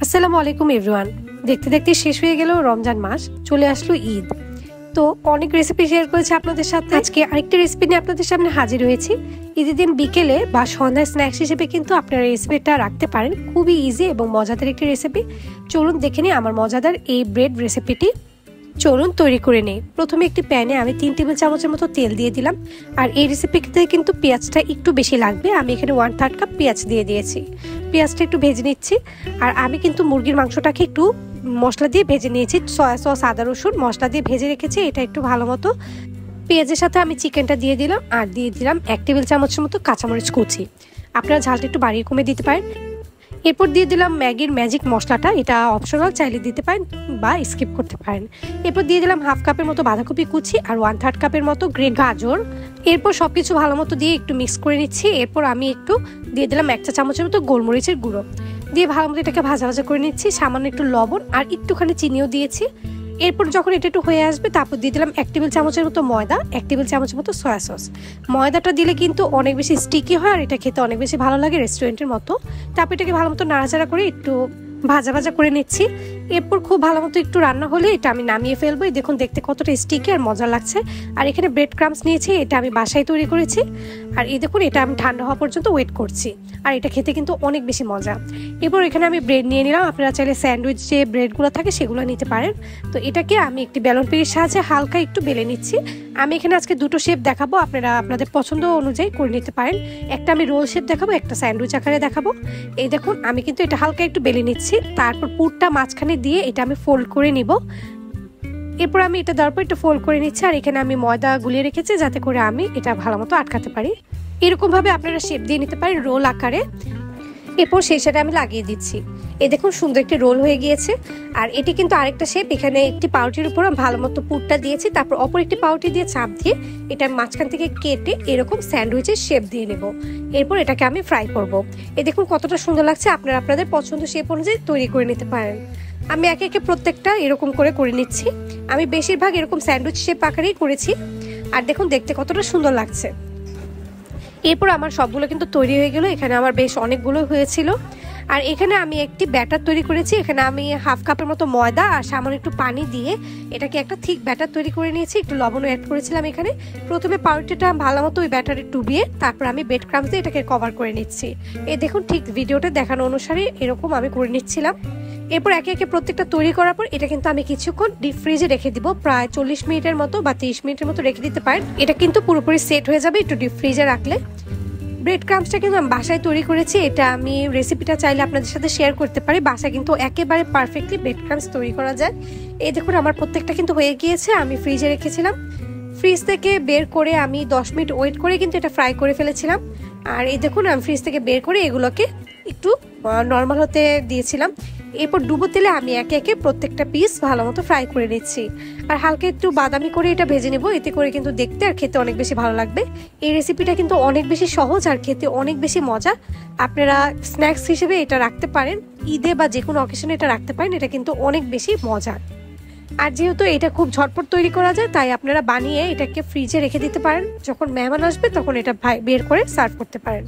আসসালামু আলাইকুম এভরিওয়ান। দেখতে দেখতে শেষ হয়ে গেল রমজান মাস, চলে আসলো ঈদ। তো অনেক রেসিপি শেয়ার করেছি আপনাদের সাথে। আজকে আরেকটি রেসিপি নিয়ে আপনাদের সামনে হাজির হয়েছি। ঈদের দিন বিকেলে বা সন্ধ্যায় স্ন্যাক্স হিসেবে কিন্তু আপনারা রেসিপিটা রাখতে পারেন। খুবই ইজি এবং মজাদার একটি রেসিপি। চলুন দেখে নিই আমার মজাদার এই ব্রেড রেসিপিটি। চলুন তৈরি করে নেই। প্রথমে একটি প্যানে আমি 3 টেবিল চামচের মতো তেল দিয়ে দিলাম। আর এই রেসিপিতে কিন্তু পেঁয়াজটা একটু বেশি লাগবে। আমি এখানে 1/3 কাপ পেঁয়াজ দিয়ে দিয়েছি। পেঁয়াজটা একটু ভেজে নিচ্ছি। আর আমি কিন্তু মুরগির মাংসটাকে একটু মশলা দিয়ে ভেজে নিয়েছি। সয়া সস, আদা রসুন মশলা দিয়ে ভেজে রেখেছি। এটা একটু ভালো মতো পেঁয়াজের সাথে আমি চিকেনটা দিয়ে দিলাম। আর দিয়ে দিলাম 1 টেবিল চামচের মতো কাঁচামরিচ কুচি। আপনারা ঝালটা একটু বাড়িয়ে কমে দিতে পারেন। এরপর দিয়ে দিলাম ম্যাগির ম্যাজিক মশলাটা। এটা অপশনাল, চাইলে দিতে পারেন বা স্কিপ করতে পারেন। এরপর দিয়ে দিলাম 1/2 কাপের মতো বাঁধাকপি কুচি আর 1/3 কাপের মতো গ্রেট গাজর। এরপর সবকিছু ভালো মতো দিয়ে একটু মিক্স করে নিচ্ছি। এরপর আমি একটু দিয়ে দিলাম 1 চা চামচের মতো গোলমরিচের গুঁড়ো দিয়ে ভালো মতো এটাকে ভাজা ভাজা করে নিচ্ছি। সামান্য একটু লবণ আর একটুখানি চিনিও দিয়েছি। এরপর যখন এটা একটু হয়ে আসবে তারপর দিয়ে দিলাম 1 টেবিল চামচের মতো ময়দা, 1 টেবিল চামচের মতো সয়া সস। ময়দাটা দিলে কিন্তু অনেক বেশি স্টিকি হয় আর এটা খেতে অনেক বেশি ভালো লাগে রেস্টুরেন্টের মতো। তারপর এটাকে ভালো মতো নাড়াচাড়া করে একটু ভাজা ভাজা করে নিচ্ছি। এরপর খুব ভালো মতো একটু রান্না হলে এটা আমি নামিয়ে ফেলবো। দেখুন দেখতে কতটা স্টিকি আর মজা লাগছে। আর এখানে ব্রেড ক্রাম্পস নিয়েছি, এটা আমি বাসায় তৈরি করেছি। আর এই দেখুন এটা আমি ঠান্ডা হওয়া পর্যন্ত ওয়েট করছি। আর এটা খেতে কিন্তু অনেক বেশি মজা। এরপর এখানে আমি ব্রেড নিয়ে নিলাম। আপনারা চাইলে স্যান্ডউইচ যে ব্রেডগুলো থাকে সেগুলো নিতে পারেন। তো এটাকে আমি একটি বেলন পেরির সাহায্যে হালকা একটু বেলে নিচ্ছি। আমি এখানে আজকে দুটো শেপ দেখাবো, আপনারা আপনাদের পছন্দ অনুযায়ী করে নিতে পারেন। একটা আমি রোল শেপ দেখাবো, একটা স্যান্ডউইচ আকারে দেখাবো। এই দেখুন আমি কিন্তু এটা হালকা একটু বেলে নিচ্ছি। তারপর পুরটা মাঝখানে দিয়ে এটা আমি ফোল্ড করে নিব। এরপর আমি এটা দেওয়ার পর একটু ফোল্ড করে নিচ্ছি। আর এখানে আমি ময়দা গুলিয়ে রেখেছি যাতে করে আমি এটা ভালো মতো আটকাতে পারি। এরকম ভাবে আপনারা শেপ দিয়ে নিতে পারেন রোল আকারে। এরপর সেই সাথে আমি লাগিয়ে দিচ্ছি। এই দেখুন সুন্দর একটি রোল হয়ে গিয়েছে। আর এটি কিন্তু আরেকটা শেপ। এখানে একটি পাউরুটির উপর ভালো মতো পুরটা দিয়েছি, তারপর অপর একটি পাউরুটি দিয়ে চাপ দিয়ে এটা মাঝখান থেকে কেটে এরকম স্যান্ডউইচের শেপ দিয়ে নেব। এরপর এটাকে আমি ফ্রাই করব। এই দেখুন কতটা সুন্দর লাগছে। আপনারা আপনাদের পছন্দ শেপ অনুযায়ী তৈরি করে নিতে পারেন। আমি একে একে প্রত্যেকটা এরকম করে নিচ্ছি। আমি বেশিরভাগ এরকম স্যান্ডউইচ শেপ আকারেই করেছি। আর দেখুন দেখতে কতটা সুন্দর লাগছে। এরপর আমার সবগুলো কিন্তু তৈরি হয়ে গেল। এখানে আমার বেশ অনেকগুলো হয়েছিল। আর এখানে আমি একটি ব্যাটার তৈরি করেছি। এখানে আমি 1/2 কাপের মতো ময়দা আর সামান্য একটু পানি দিয়ে এটাকে একটা থিক ব্যাটার তৈরি করে নিয়েছি। একটু লবণও অ্যাড করেছিলাম এখানে। প্রথমে পাউরুটিটা ভালো মতো ওই ব্যাটারে ডুবিয়ে তারপর আমি ব্রেড ক্রাম্পস দিয়ে এটাকে কভার করে নিচ্ছি। এই দেখুন ঠিক ভিডিওতে দেখানো অনুসারে এরকম আমি করে নিচ্ছিলাম। এরপর একে একে প্রত্যেকটা তৈরি করার পর এটা কিন্তু আমি কিছুক্ষণ ডিপ ফ্রিজে রেখে দিব। প্রায় 40 মিনিটের মতো বা 30 মিনিটের মতো রেখে দিতে পারেন। এটা কিন্তু পুরোপুরি সেট হয়ে যাবে একটু ডিপ ফ্রিজে রাখলে। ব্রেড ক্রাম্পসটা কিন্তু আমি বাসায় তৈরি করেছি। এটা আমি রেসিপিটা চাইলে আপনাদের সাথে শেয়ার করতে পারি। বাসায় কিন্তু একেবারে পারফেক্টলি ব্রেড ক্রাম্পস তৈরি করা যায়। এই দেখুন আমার প্রত্যেকটা কিন্তু হয়ে গিয়েছে। আমি ফ্রিজে রেখেছিলাম। ফ্রিজ থেকে বের করে আমি 10 মিনিট ওয়েট করে কিন্তু এটা ফ্রাই করে ফেলেছিলাম। আর এই দেখুন আমি ফ্রিজ থেকে বের করে এগুলোকে একটু নর্মাল হতে দিয়েছিলাম। এরপর ডুবো তেলে আমি একে একে প্রত্যেকটা পিস ভালো মতো ফ্রাই করে নিচ্ছি। আর হালকা একটু বাদামি করে এটা ভেজে নেব। এতে করে কিন্তু দেখতে আর খেতে অনেক বেশি ভালো লাগবে। এই রেসিপিটা কিন্তু অনেক বেশি সহজ আর খেতে অনেক বেশি মজা। আপনারা স্ন্যাক্স হিসেবে এটা রাখতে পারেন। ঈদে বা যে কোনো অকেশনে এটা রাখতে পারেন। এটা কিন্তু অনেক বেশি মজার। আর যেহেতু এটা খুব ঝটপট তৈরি করা যায় তাই আপনারা বানিয়ে এটাকে ফ্রিজে রেখে দিতে পারেন। যখন মেহমান আসবে তখন এটা বের করে সার্ভ করতে পারেন।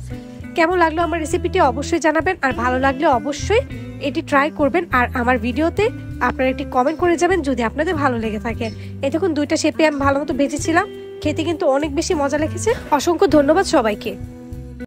কেমন লাগলো আমার রেসিপিটি অবশ্যই জানাবেন। আর ভালো লাগলে অবশ্যই এটি ট্রাই করবেন। আর আমার ভিডিওতে আপনারা একটি কমেন্ট করে যাবেন যদি আপনাদের ভালো লেগে থাকে। এই দেখুন দুইটা শেপে আমি ভালো মতো ভেজেছিলাম। খেতে কিন্তু অনেক বেশি মজা লেগেছে। অসংখ্য ধন্যবাদ সবাইকে।